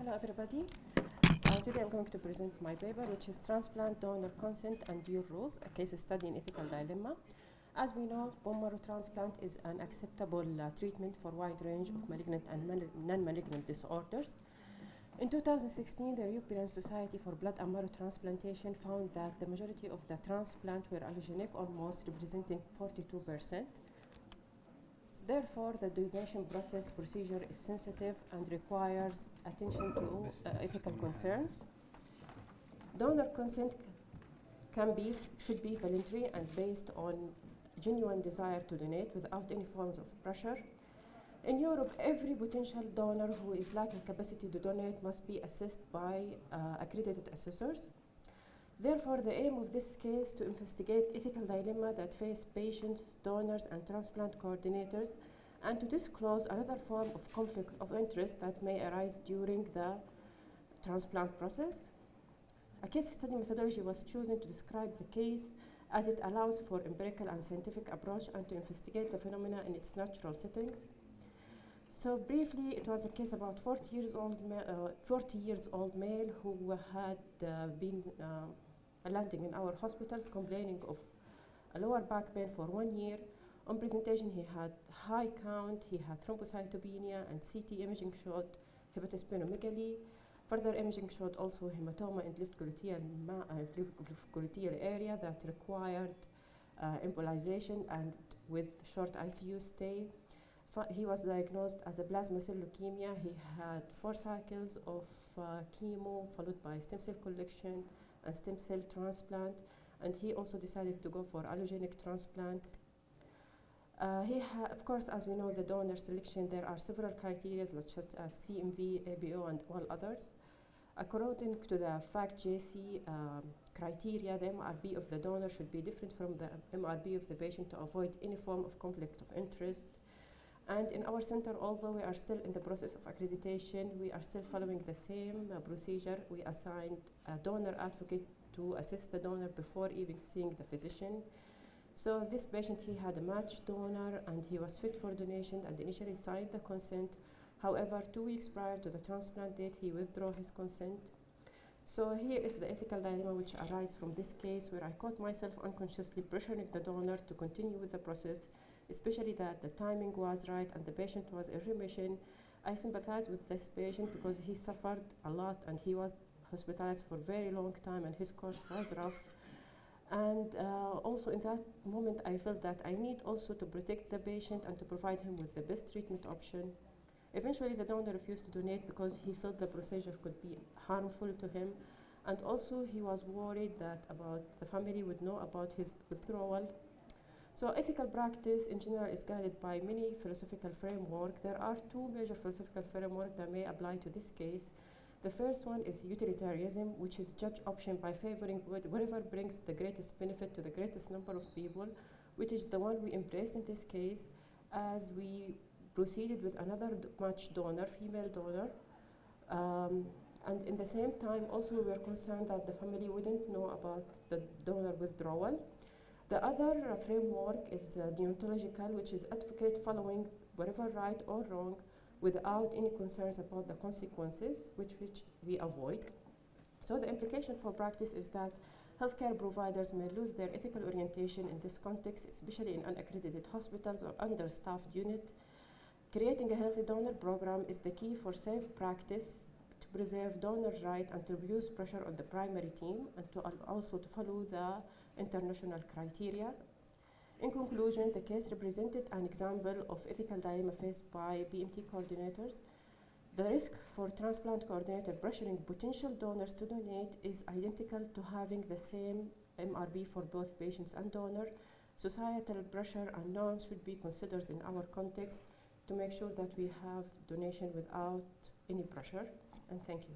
Hello everybody. Today I'm going to present my paper, which is Transplant, Donor Consent and Your Rules, a case study in ethical dilemma. As we know, bone marrow transplant is an acceptable treatment for a wide range of malignant and non-malignant disorders. In 2016, the European Society for Blood and Marrow Transplantation found that the majority of the transplant were allogenic, almost representing 42%. Therefore, the donation procedure is sensitive and requires attention to ethical concerns. Donor consent should be voluntary and based on genuine desire to donate without any forms of pressure. In Europe, every potential donor who is lacking capacity to donate must be assessed by accredited assessors. Therefore, the aim of this case is to investigate ethical dilemma that face patients, donors, and transplant coordinators, and to disclose another form of conflict of interest that may arise during the transplant process. A case study methodology was chosen to describe the case as it allows for empirical and scientific approach and to investigate the phenomena in its natural settings. So briefly, it was a case about 40 years old male who had been landing in our hospitals complaining of a lower back pain for 1 year. On presentation, he had high count, he had thrombocytopenia, and CT imaging showed hepatosplenomegaly. Further imaging showed also hematoma in left gluteal area that required embolization and with short ICU stay. He was diagnosed as a plasma cell leukemia. He had 4 cycles of chemo followed by stem cell collection and stem cell transplant, and he also decided to go for allogenic transplant. Of course, as we know, the donor selection, there are several criteria such as CMV, ABO, and all others. According to the FACT-JC criteria, the MRB of the donor should be different from the MRB of the patient to avoid any form of conflict of interest. And in our center, although we are still in the process of accreditation, we are still following the same procedure. We assigned a donor advocate to assist the donor before even seeing the physician. So this patient, he had a matched donor and he was fit for donation and initially signed the consent. However, 2 weeks prior to the transplant date, he withdrew his consent. So here is the ethical dilemma which arises from this case, where I caught myself unconsciously pressuring the donor to continue with the process, especially that the timing was right and the patient was in remission. I sympathize with this patient because he suffered a lot and he was hospitalized for a very long time and his course was rough. And also in that moment, I felt that I need also to protect the patient and to provide him with the best treatment option. Eventually, the donor refused to donate because he felt the procedure could be harmful to him. And also, he was worried that the family would know about his withdrawal. So ethical practice in general is guided by many philosophical frameworks. There are 2 major philosophical frameworks that may apply to this case. The first one is utilitarianism, which is judge option by favoring whatever brings the greatest benefit to the greatest number of people, which is the one we embraced in this case as we proceeded with another matched donor, female donor. And in the same time, also we were concerned that the family wouldn't know about the donor withdrawal. The other framework is deontological, which is advocate following whatever right or wrong without any concerns about the consequences, which we avoid. So the implication for practice is that healthcare providers may lose their ethical orientation in this context, especially in unaccredited hospitals or understaffed units. Creating a healthy donor program is the key for safe practice to preserve donors' rights and to reduce pressure on the primary team and to also to follow the international criteria. In conclusion, the case represented an example of ethical dilemma faced by BMT coordinators. The risk for transplant coordinator pressuring potential donors to donate is identical to having the same MRB for both patients and donor. Societal pressure and norms should be considered in our context to make sure that we have donation without any pressure. And thank you.